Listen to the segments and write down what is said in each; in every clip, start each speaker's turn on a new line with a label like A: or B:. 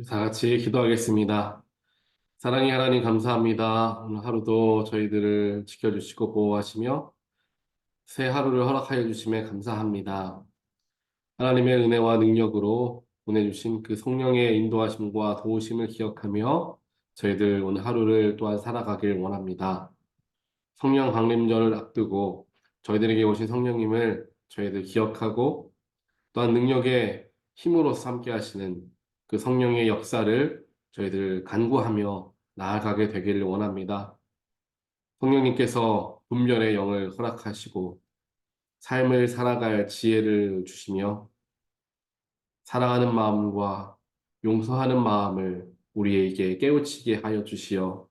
A: 다 같이 기도하겠습니다. 사랑의 하나님 감사합니다. 오늘 하루도 저희들을 지켜주시고 보호하시며 새 하루를 허락하여 주심에 감사합니다. 하나님의 은혜와 능력으로 보내주신 그 성령의 인도하심과 도우심을 기억하며 저희들 오늘 하루를 또한 살아가길 원합니다. 성령 강림절을 앞두고 저희들에게 오신 성령님을 저희들 기억하고 또한 능력의 힘으로서 함께 하시는 그 성령의 역사를 저희들 간구하며 나아가게 되기를 원합니다. 성령님께서 분별의 영을 허락하시고 삶을 살아갈 지혜를 주시며 사랑하는 마음과 용서하는 마음을 우리에게 깨우치게 하여 주시어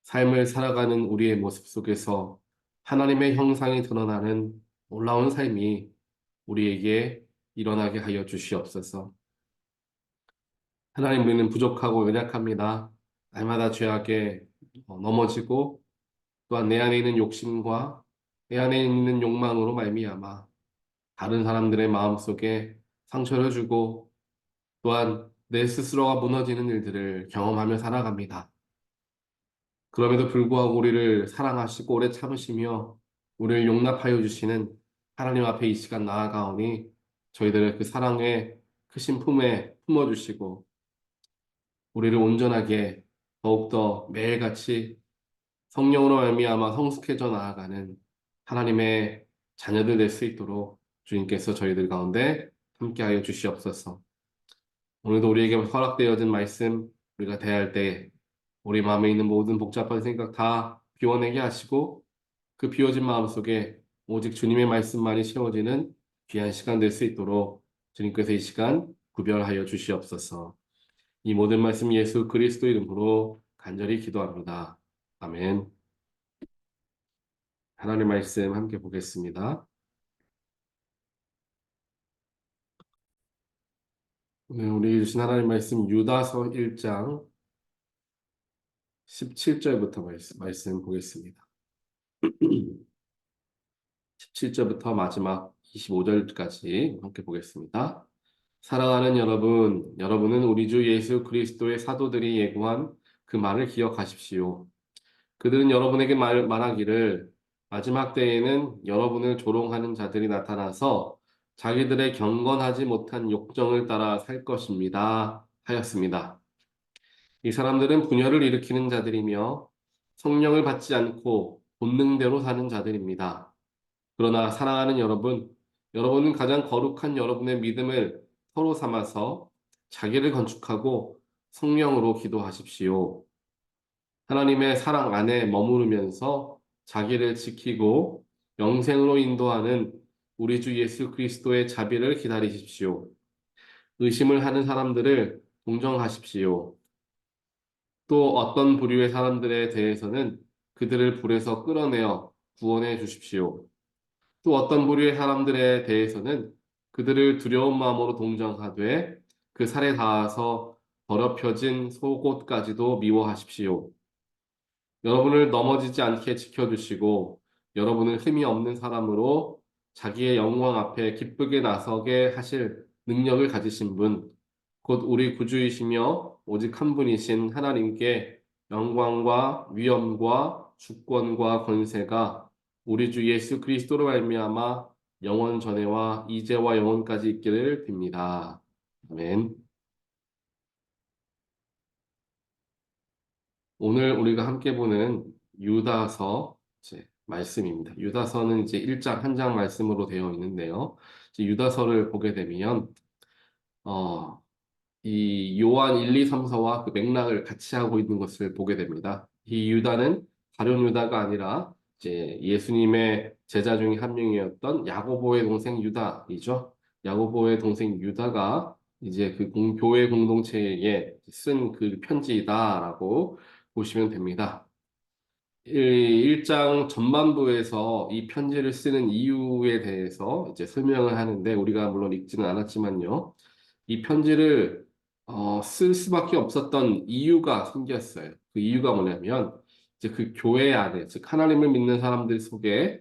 A: 삶을 살아가는 우리의 모습 속에서 하나님의 형상이 드러나는 놀라운 삶이 우리에게 일어나게 하여 주시옵소서. 하나님, 우리는 부족하고 연약합니다. 날마다 죄악에 넘어지고 또한 내 안에 있는 욕심과 내 안에 있는 욕망으로 말미암아 다른 사람들의 마음속에 상처를 주고 또한 내 스스로가 무너지는 일들을 경험하며 살아갑니다. 그럼에도 불구하고 우리를 사랑하시고 오래 참으시며 우리를 용납하여 주시는 하나님 앞에 이 시간 나아가오니 저희들의 그 사랑의 크신 품에 품어주시고 우리를 온전하게 더욱더 매일같이 성령으로 말미암아 성숙해져 나아가는 하나님의 자녀들 될 수 있도록 주님께서 저희들 가운데 함께하여 주시옵소서. 오늘도 우리에게 허락되어진 말씀 우리가 대할 때 우리 마음에 있는 모든 복잡한 생각 다 비워내게 하시고 그 비워진 마음 속에 오직 주님의 말씀만이 채워지는 귀한 시간 될 수 있도록 주님께서 이 시간 구별하여 주시옵소서. 이 모든 말씀 예수 그리스도 이름으로 간절히 기도합니다. 아멘. 하나님 말씀 함께 보겠습니다. 오늘 우리 주신 하나님 말씀 유다서 1장 17절부터 말씀 보겠습니다. 17절부터 마지막 25절까지 함께 보겠습니다. 사랑하는 여러분, 여러분은 우리 주 예수 그리스도의 사도들이 예고한 그 말을 기억하십시오. 그들은 여러분에게 말하기를 마지막 때에는 여러분을 조롱하는 자들이 나타나서 자기들의 경건하지 못한 욕정을 따라 살 것입니다. 하였습니다. 이 사람들은 분열을 일으키는 자들이며 성령을 받지 않고 본능대로 사는 자들입니다. 그러나 사랑하는 여러분, 여러분은 가장 거룩한 여러분의 믿음을 서로 삼아서 자기를 건축하고 성령으로 기도하십시오. 하나님의 사랑 안에 머무르면서 자기를 지키고 영생으로 인도하는 우리 주 예수 그리스도의 자비를 기다리십시오. 의심을 하는 사람들을 동정하십시오. 또 어떤 부류의 사람들에 대해서는 그들을 불에서 끌어내어 구원해 주십시오. 또 어떤 부류의 사람들에 대해서는 그들을 두려운 마음으로 동정하되 그 살에 닿아서 더럽혀진 속옷까지도 미워하십시오. 여러분을 넘어지지 않게 지켜주시고 여러분을 흠이 없는 사람으로 자기의 영광 앞에 기쁘게 나서게 하실 능력을 가지신 분, 곧 우리 구주이시며 오직 한 분이신 하나님께 영광과 위엄과 주권과 권세가 우리 주 예수 그리스도로 말미암아 영원 전에와 이제와 영원까지 있기를 빕니다. 아멘. 오늘 우리가 함께 보는 유다서 이제 말씀입니다. 유다서는 이제 1장 한 장 말씀으로 되어 있는데요. 이제 유다서를 보게 되면 어, 이 요한 1, 2, 3서와 그 맥락을 같이 하고 있는 것을 보게 됩니다. 이 유다는 가룟 유다가 아니라 이제 예수님의 제자 중에 한 명이었던 야고보의 동생 유다이죠. 야고보의 동생 유다가 이제 그 교회 공동체에 쓴 그 편지다라고 보시면 됩니다. 1장 전반부에서 이 편지를 쓰는 이유에 대해서 이제 설명을 하는데 우리가 물론 읽지는 않았지만요. 이 편지를 쓸 수밖에 없었던 이유가 생겼어요. 그 이유가 뭐냐면 이제 그 교회 안에 즉 하나님을 믿는 사람들 속에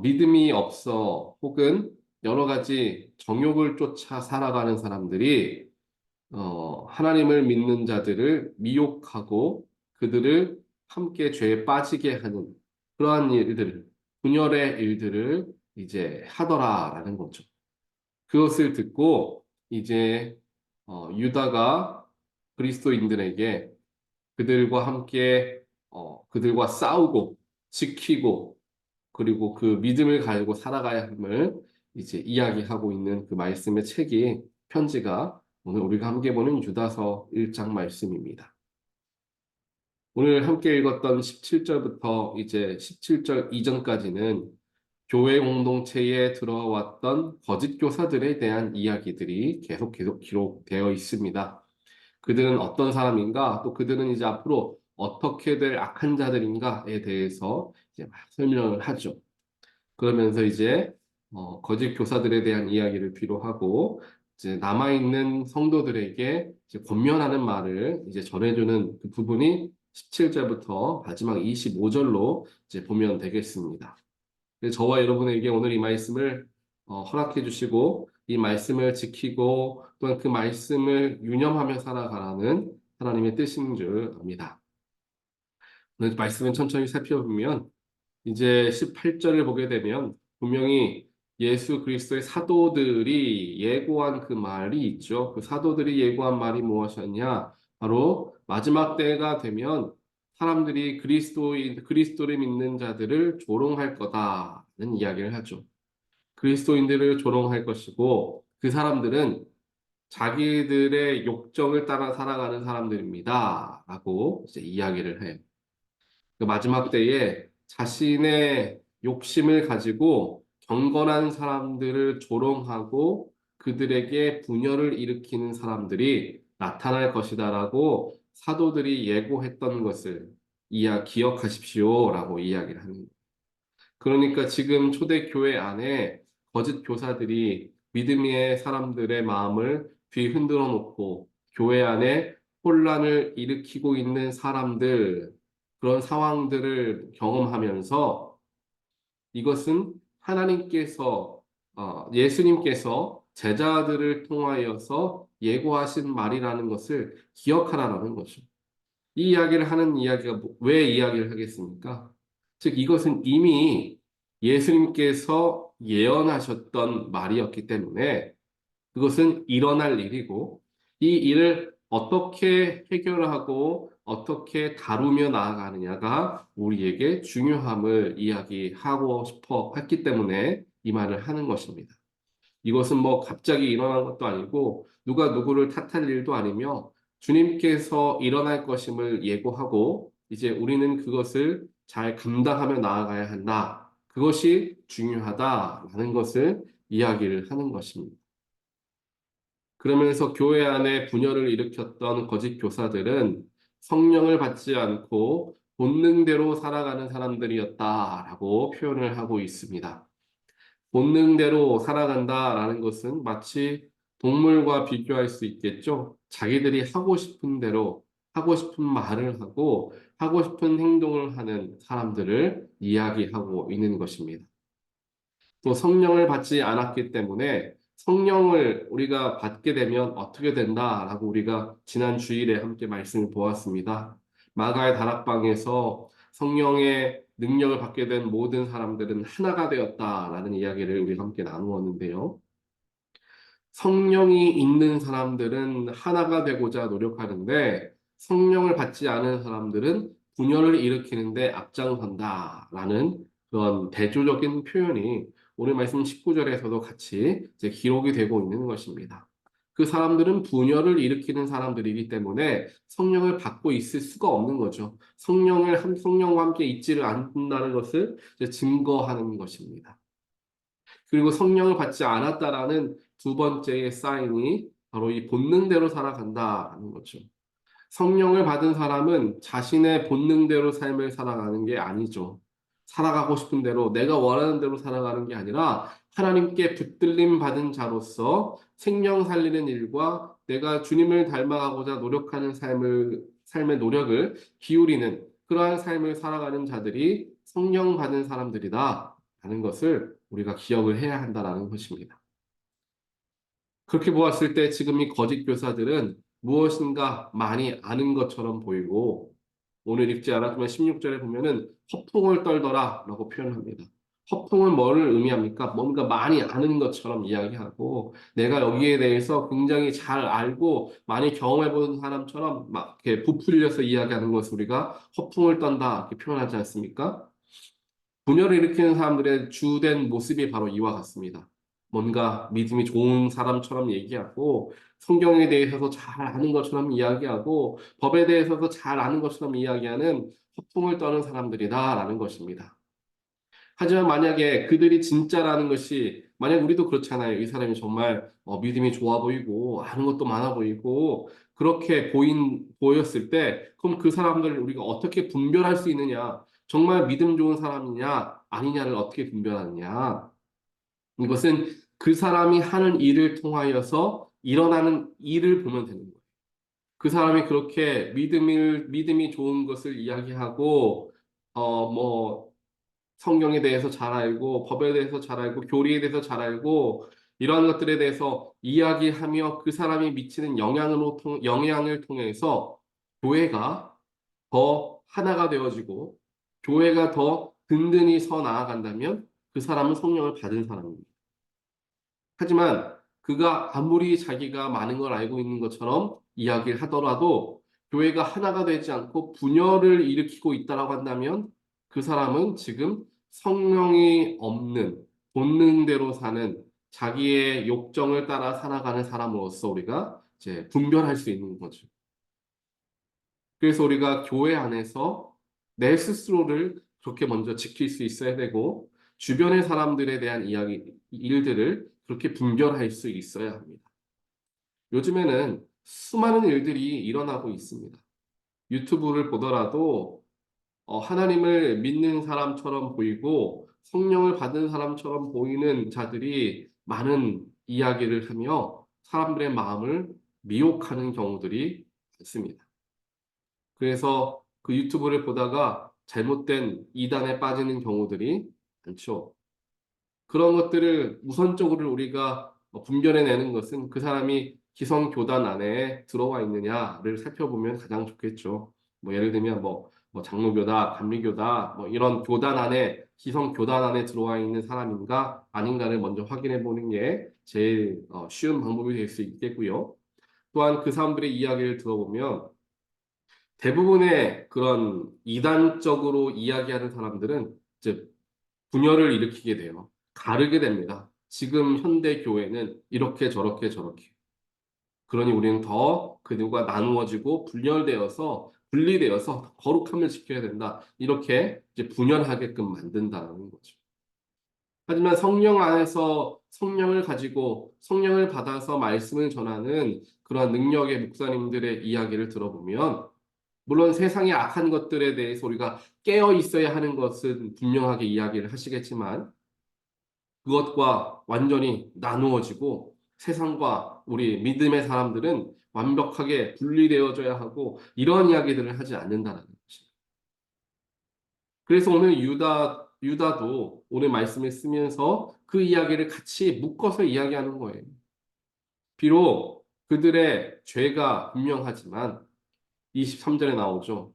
A: 믿음이 없어 혹은 여러 가지 정욕을 쫓아 살아가는 사람들이 하나님을 믿는 자들을 미혹하고 그들을 함께 죄에 빠지게 하는 그러한 일들, 분열의 일들을 이제 하더라라는 거죠. 그것을 듣고 이제 유다가 그리스도인들에게 그들과 함께 그들과 싸우고 지키고 그리고 그 믿음을 가지고 살아가야 함을 이제 이야기하고 있는 그 말씀의 책이 편지가 오늘 우리가 함께 보는 유다서 1장 말씀입니다. 오늘 함께 읽었던 17절부터 이제 17절 이전까지는 교회 공동체에 들어왔던 거짓 교사들에 대한 이야기들이 계속 기록되어 있습니다. 그들은 어떤 사람인가, 또 그들은 이제 앞으로 어떻게 될 악한 자들인가에 대해서 이제 막 설명을 하죠. 그러면서 이제 거짓 교사들에 대한 이야기를 뒤로 하고 이제 남아있는 성도들에게 이제 권면하는 말을 이제 전해주는 그 부분이 17절부터 마지막 25절로 이제 보면 되겠습니다. 그래서 저와 여러분에게 오늘 이 말씀을 허락해 주시고 이 말씀을 지키고 또한 그 말씀을 유념하며 살아가라는 하나님의 뜻인 줄 압니다. 오늘 말씀을 천천히 살펴보면 이제 18절을 보게 되면 분명히 예수 그리스도의 사도들이 예고한 그 말이 있죠. 그 사도들이 예고한 말이 무엇이었냐? 바로 마지막 때가 되면 사람들이 그리스도를 믿는 자들을 조롱할 거다는 이야기를 하죠. 그리스도인들을 조롱할 것이고 그 사람들은 자기들의 욕정을 따라 살아가는 사람들입니다. 라고 이제 이야기를 해요. 그 마지막 때에 자신의 욕심을 가지고 경건한 사람들을 조롱하고 그들에게 분열을 일으키는 사람들이 나타날 것이다라고 사도들이 예고했던 것을 기억하십시오라고 이야기를 합니다. 그러니까 지금 초대교회 안에 거짓 교사들이 믿음의 사람들의 마음을 뒤흔들어 놓고 교회 안에 혼란을 일으키고 있는 사람들, 그런 상황들을 경험하면서 이것은 예수님께서 제자들을 통하여서 예고하신 말이라는 것을 기억하라는 거죠. 이 이야기를 하는 이야기가 왜 이야기를 하겠습니까? 즉 이것은 이미 예수님께서 예언하셨던 말이었기 때문에 그것은 일어날 일이고 이 일을 어떻게 해결하고 어떻게 다루며 나아가느냐가 우리에게 중요함을 이야기하고 싶어 했기 때문에 이 말을 하는 것입니다. 이것은 뭐 갑자기 일어난 것도 아니고 누가 누구를 탓할 일도 아니며 주님께서 일어날 것임을 예고하고 이제 우리는 그것을 잘 감당하며 나아가야 한다. 그것이 중요하다라는 것을 이야기를 하는 것입니다. 그러면서 교회 안에 분열을 일으켰던 거짓 교사들은 성령을 받지 않고 본능대로 살아가는 사람들이었다라고 표현을 하고 있습니다. 본능대로 살아간다라는 것은 마치 동물과 비교할 수 있겠죠. 자기들이 하고 싶은 대로 하고 싶은 말을 하고 하고 싶은 행동을 하는 사람들을 이야기하고 있는 것입니다. 또 성령을 받지 않았기 때문에 성령을 우리가 받게 되면 어떻게 된다라고 우리가 지난 주일에 함께 말씀을 보았습니다. 마가의 다락방에서 성령의 능력을 받게 된 모든 사람들은 하나가 되었다라는 이야기를 우리가 함께 나누었는데요. 성령이 있는 사람들은 하나가 되고자 노력하는데 성령을 받지 않은 사람들은 분열을 일으키는데 앞장선다라는 그런 대조적인 표현이 오늘 말씀 19절에서도 같이 이제 기록이 되고 있는 것입니다. 그 사람들은 분열을 일으키는 사람들이기 때문에 성령을 받고 있을 수가 없는 거죠. 성령과 함께 있지를 않는다는 것을 이제 증거하는 것입니다. 그리고 성령을 받지 않았다라는 두 번째의 사인이 바로 이 본능대로 살아간다라는 거죠. 성령을 받은 사람은 자신의 본능대로 삶을 살아가는 게 아니죠. 살아가고 싶은 대로, 내가 원하는 대로 살아가는 게 아니라 하나님께 붙들림 받은 자로서 생명 살리는 일과 내가 주님을 닮아가고자 노력하는 삶의 노력을 기울이는 그러한 삶을 살아가는 자들이 성령 받은 사람들이다. 라는 것을 우리가 기억을 해야 한다는 것입니다. 그렇게 보았을 때 지금 이 거짓 교사들은 무엇인가 많이 아는 것처럼 보이고 오늘 읽지 않았지만 16절에 보면은 허풍을 떨더라 라고 표현합니다. 허풍은 뭐를 의미합니까? 뭔가 많이 아는 것처럼 이야기하고 내가 여기에 대해서 굉장히 잘 알고 많이 경험해 본 사람처럼 막 이렇게 부풀려서 이야기하는 것을 우리가 허풍을 떤다 이렇게 표현하지 않습니까? 분열을 일으키는 사람들의 주된 모습이 바로 이와 같습니다. 뭔가 믿음이 좋은 사람처럼 얘기하고 성경에 대해서도 잘 아는 것처럼 이야기하고 법에 대해서도 잘 아는 것처럼 이야기하는 허풍을 떠는 사람들이다라는 것입니다. 하지만 만약에 그들이 진짜라는 것이 만약 우리도 그렇잖아요. 이 사람이 정말 믿음이 좋아 보이고 아는 것도 많아 보이고 그렇게 보였을 때 그럼 그 사람들을 우리가 어떻게 분별할 수 있느냐? 정말 믿음 좋은 사람이냐 아니냐를 어떻게 분별하느냐? 이것은 그 사람이 하는 일을 통하여서 일어나는 일을 보면 되는 거예요. 그 사람이 그렇게 믿음이 좋은 것을 이야기하고 뭐 성경에 대해서 잘 알고 법에 대해서 잘 알고 교리에 대해서 잘 알고 이러한 것들에 대해서 이야기하며 그 사람이 미치는 영향을 통해서 교회가 더 하나가 되어지고 교회가 더 든든히 서 나아간다면 그 사람은 성령을 받은 사람입니다. 하지만 그가 아무리 자기가 많은 걸 알고 있는 것처럼 이야기를 하더라도 교회가 하나가 되지 않고 분열을 일으키고 있다라고 한다면 그 사람은 지금 성령이 없는 본능대로 사는 자기의 욕정을 따라 살아가는 사람으로서 우리가 이제 분별할 수 있는 거죠. 그래서 우리가 교회 안에서 내 스스로를 그렇게 먼저 지킬 수 있어야 되고 주변의 사람들에 대한 일들을 그렇게 분별할 수 있어야 합니다. 요즘에는 수많은 일들이 일어나고 있습니다. 유튜브를 보더라도 하나님을 믿는 사람처럼 보이고 성령을 받은 사람처럼 보이는 자들이 많은 이야기를 하며 사람들의 마음을 미혹하는 경우들이 많습니다. 그래서 그 유튜브를 보다가 잘못된 이단에 빠지는 경우들이 많죠. 그런 것들을 우선적으로 우리가 분별해내는 것은 그 사람이 기성 교단 안에 들어와 있느냐를 살펴보면 가장 좋겠죠. 뭐 예를 들면 뭐 장로교다, 감리교다, 뭐 이런 교단 안에 기성 교단 안에 들어와 있는 사람인가 아닌가를 먼저 확인해 보는 게 제일 쉬운 방법이 될 수 있겠고요. 또한 그 사람들의 이야기를 들어보면 대부분의 그런 이단적으로 이야기하는 사람들은 이제 분열을 일으키게 돼요. 가르게 됩니다. 지금 현대 교회는 이렇게 저렇게 저렇게. 그러니 우리는 더 그들과 나누어지고 분리되어서 거룩함을 지켜야 된다. 이렇게 이제 분열하게끔 만든다는 거죠. 하지만 성령 안에서 성령을 가지고 성령을 받아서 말씀을 전하는 그런 능력의 목사님들의 이야기를 들어보면 물론 세상의 악한 것들에 대해서 우리가 깨어 있어야 하는 것은 분명하게 이야기를 하시겠지만 그것과 완전히 나누어지고 세상과 우리 믿음의 사람들은 완벽하게 분리되어져야 하고 이런 이야기들을 하지 않는다는 것입니다. 그래서 오늘 유다도 오늘 말씀을 쓰면서 그 이야기를 같이 묶어서 이야기하는 거예요. 비록 그들의 죄가 분명하지만 23절에 나오죠.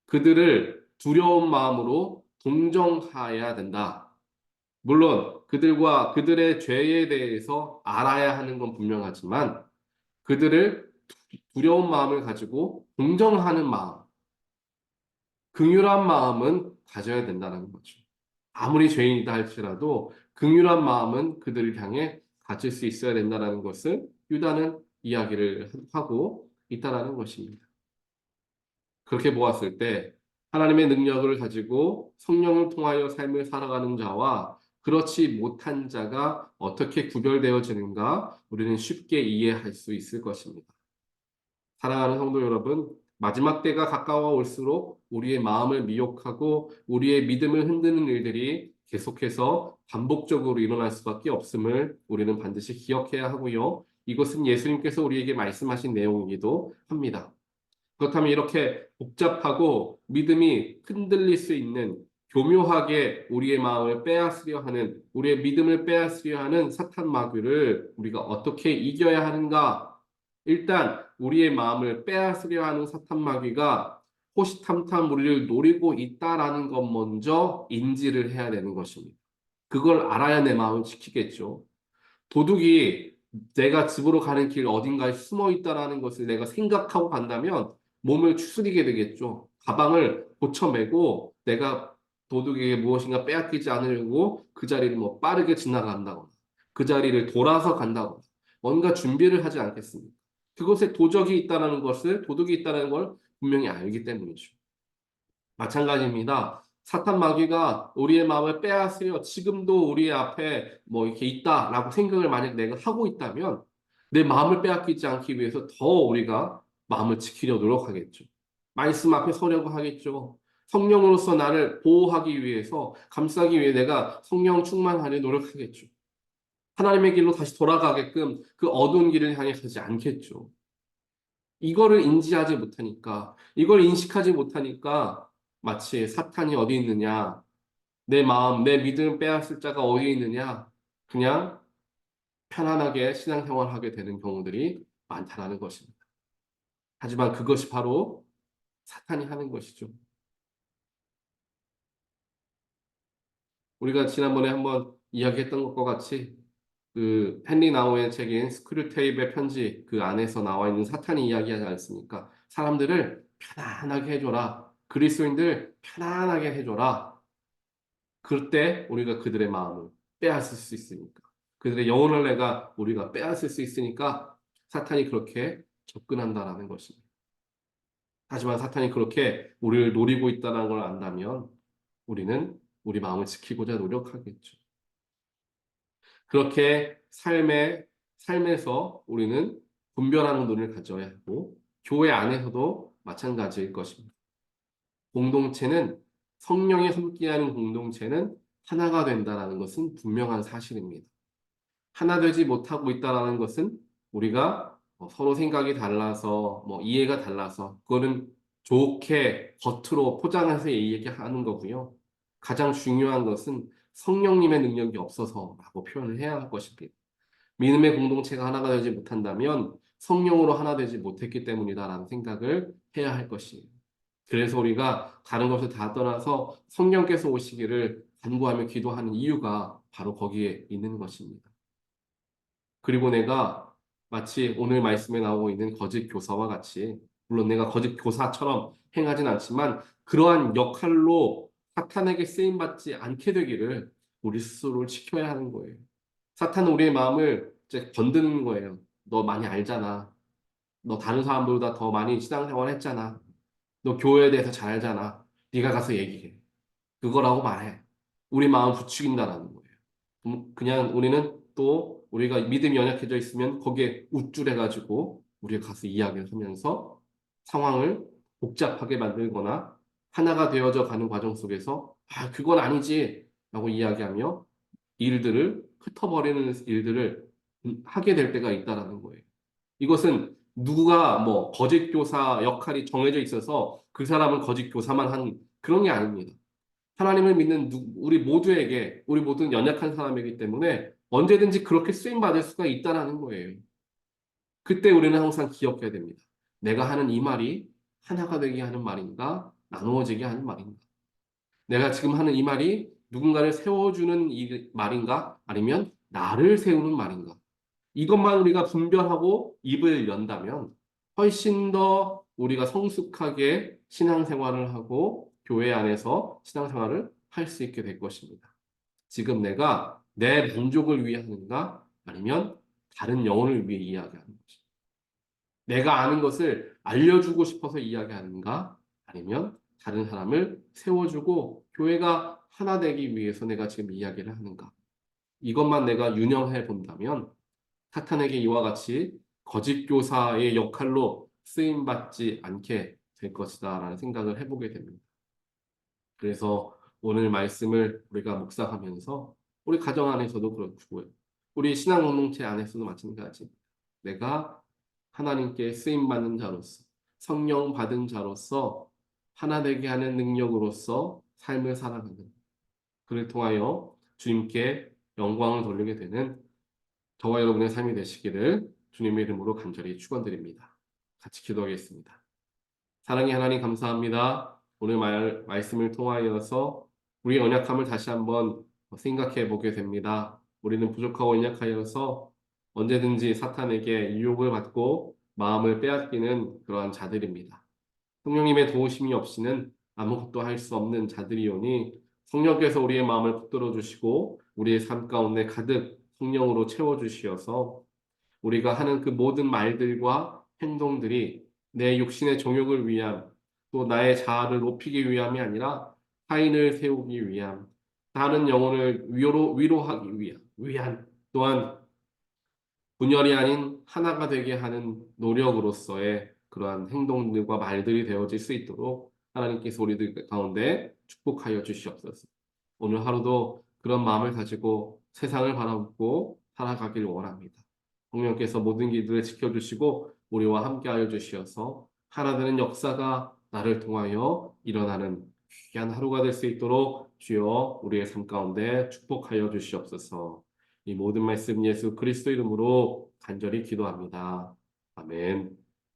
A: 그들을 두려운 마음으로 동정하여야 된다. 물론 그들과 그들의 죄에 대해서 알아야 하는 건 분명하지만 그들을 두려운 마음을 가지고 동정하는 마음, 긍휼한 마음은 가져야 된다는 거죠. 아무리 죄인이다 할지라도 긍휼한 마음은 그들을 향해 가질 수 있어야 된다는 것을 유다는 이야기를 하고 있다는 것입니다. 그렇게 보았을 때 하나님의 능력을 가지고 성령을 통하여 삶을 살아가는 자와 그렇지 못한 자가 어떻게 구별되어지는가 우리는 쉽게 이해할 수 있을 것입니다. 사랑하는 성도 여러분, 마지막 때가 가까워 올수록 우리의 마음을 미혹하고 우리의 믿음을 흔드는 일들이 계속해서 반복적으로 일어날 수밖에 없음을 우리는 반드시 기억해야 하고요. 이것은 예수님께서 우리에게 말씀하신 내용이기도 합니다. 그렇다면 이렇게 복잡하고 믿음이 흔들릴 수 있는 교묘하게 우리의 마음을 빼앗으려 하는, 우리의 믿음을 빼앗으려 하는 사탄 마귀를 우리가 어떻게 이겨야 하는가? 일단 우리의 마음을 빼앗으려 하는 사탄 마귀가 호시탐탐 우리를 노리고 있다라는 것 먼저 인지를 해야 되는 것입니다. 그걸 알아야 내 마음을 지키겠죠. 도둑이 내가 집으로 가는 길 어딘가에 숨어 있다라는 것을 내가 생각하고 간다면 몸을 추스리게 되겠죠. 가방을 고쳐매고 내가 도둑에게 무엇인가 빼앗기지 않으려고 그 자리를 뭐 빠르게 지나간다거나 그 자리를 돌아서 간다거나 뭔가 준비를 하지 않겠습니까? 그곳에 도적이 있다는 것을, 도둑이 있다는 걸 분명히 알기 때문이죠. 마찬가지입니다. 사탄 마귀가 우리의 마음을 빼앗으려 지금도 우리 앞에 뭐 이렇게 있다라고 생각을 만약 내가 하고 있다면 내 마음을 빼앗기지 않기 위해서 더 우리가 마음을 지키려 노력하겠죠. 말씀 앞에 서려고 하겠죠. 성령으로서 나를 보호하기 위해서, 감싸기 위해 내가 성령 충만하려 노력하겠죠. 하나님의 길로 다시 돌아가게끔 그 어두운 길을 향해 가지 않겠죠. 이거를 인지하지 못하니까, 이걸 인식하지 못하니까 마치 사탄이 어디 있느냐, 내 마음, 내 믿음 빼앗을 자가 어디 있느냐, 그냥 편안하게 신앙생활하게 되는 경우들이 많다라는 것입니다. 하지만 그것이 바로 사탄이 하는 것이죠. 우리가 지난번에 한번 이야기했던 것과 같이 그 헨리 나우의 책인 스크류테이프의 편지 그 안에서 나와 있는 사탄이 이야기하지 않습니까? 사람들을 편안하게 해줘라. 그리스도인들 편안하게 해줘라. 그때 우리가 그들의 마음을 빼앗을 수 있으니까. 그들의 영혼을 내가 우리가 빼앗을 수 있으니까 사탄이 그렇게 접근한다라는 것입니다. 하지만 사탄이 그렇게 우리를 노리고 있다는 걸 안다면 우리는 우리 마음을 지키고자 노력하겠죠. 그렇게 삶에서 우리는 분별하는 눈을 가져야 하고, 교회 안에서도 마찬가지일 것입니다. 공동체는, 성령이 함께하는 공동체는 하나가 된다는 것은 분명한 사실입니다. 하나 되지 못하고 있다는 것은 우리가 서로 생각이 달라서, 이해가 달라서, 그거는 좋게 겉으로 포장해서 얘기하는 거고요. 가장 중요한 것은 성령님의 능력이 없어서라고 표현을 해야 할 것입니다. 믿음의 공동체가 하나가 되지 못한다면 성령으로 하나 되지 못했기 때문이다라는 생각을 해야 할 것이에요. 그래서 우리가 다른 것을 다 떠나서 성령께서 오시기를 간구하며 기도하는 이유가 바로 거기에 있는 것입니다. 그리고 내가 마치 오늘 말씀에 나오고 있는 거짓 교사와 같이, 물론 내가 거짓 교사처럼 행하진 않지만 그러한 역할로 사탄에게 쓰임받지 않게 되기를 우리 스스로를 지켜야 하는 거예요. 사탄은 우리의 마음을 이제 건드는 거예요. 너 많이 알잖아. 너 다른 사람들보다 더 많이 신앙생활 했잖아. 너 교회에 대해서 잘 알잖아. 네가 가서 얘기해. 그거라고 말해. 우리 마음 부추긴다라는 거예요. 그냥 우리는 또 우리가 믿음이 연약해져 있으면 거기에 우쭐해가지고 우리가 가서 이야기를 하면서 상황을 복잡하게 만들거나 하나가 되어져 가는 과정 속에서 그건 아니지 라고 이야기하며 일들을 흩어버리는 일들을 하게 될 때가 있다라는 거예요. 이것은 누가 거짓 교사 역할이 정해져 있어서 그 사람은 거짓 교사만 하는 그런 게 아닙니다. 하나님을 믿는 우리 모두에게, 우리 모두는 연약한 사람이기 때문에 언제든지 그렇게 쓰임 받을 수가 있다라는 거예요. 그때 우리는 항상 기억해야 됩니다. 내가 하는 이 말이 하나가 되게 하는 말인가, 나누어지게 하는 말인가. 내가 지금 하는 이 말이 누군가를 세워주는 이 말인가, 아니면 나를 세우는 말인가. 이것만 우리가 분별하고 입을 연다면 훨씬 더 우리가 성숙하게 신앙생활을 하고 교회 안에서 신앙생활을 할 수 있게 될 것입니다. 지금 내가 내 만족을 위해 하는가 아니면 다른 영혼을 위해 이야기하는 것이. 내가 아는 것을 알려주고 싶어서 이야기하는가 아니면 다른 사람을 세워주고 교회가 하나 되기 위해서 내가 지금 이야기를 하는가. 이것만 내가 유념해 본다면 사탄에게 이와 같이 거짓 교사의 역할로 쓰임받지 않게 될 것이다라는 생각을 해보게 됩니다. 그래서 오늘 말씀을 우리가 묵상하면서 우리 가정 안에서도 그렇고요. 우리 신앙 공동체 안에서도 마찬가지. 내가 하나님께 쓰임받는 자로서 성령 받은 자로서 하나 되게 하는 능력으로서 삶을 살아가는, 그를 통하여 주님께 영광을 돌리게 되는 저와 여러분의 삶이 되시기를 주님의 이름으로 간절히 축원드립니다. 같이 기도하겠습니다. 사랑의 하나님 감사합니다. 오늘 말씀을 통하여서 우리의 연약함을 다시 한번 생각해 보게 됩니다. 우리는 부족하고 연약하여서 언제든지 사탄에게 유혹을 받고 마음을 빼앗기는 그러한 자들입니다. 성령님의 도우심이 없이는 아무것도 할 수 없는 자들이오니 성령께서 우리의 마음을 붙들어 주시고 우리의 삶 가운데 가득 성령으로 채워 주시어서 우리가 하는 그 모든 말들과 행동들이 내 육신의 정욕을 위함, 또 나의 자아를 높이기 위함이 아니라 타인을 세우기 위함, 다른 영혼을 위로하기 위함, 또한 분열이 아닌 하나가 되게 하는 노력으로서의 그러한 행동들과 말들이 되어질 수 있도록 하나님께서 우리들 가운데 축복하여 주시옵소서. 오늘 하루도 그런 마음을 가지고 세상을 바라보고 살아가길 원합니다. 성령께서 모든 길들을 지켜주시고 우리와 함께하여 주시어서 하나 되는 역사가 나를 통하여 일어나는 귀한 하루가 될 수 있도록 주여 우리의 삶 가운데 축복하여 주시옵소서. 이 모든 말씀 예수 그리스도 이름으로 간절히 기도합니다. 아멘.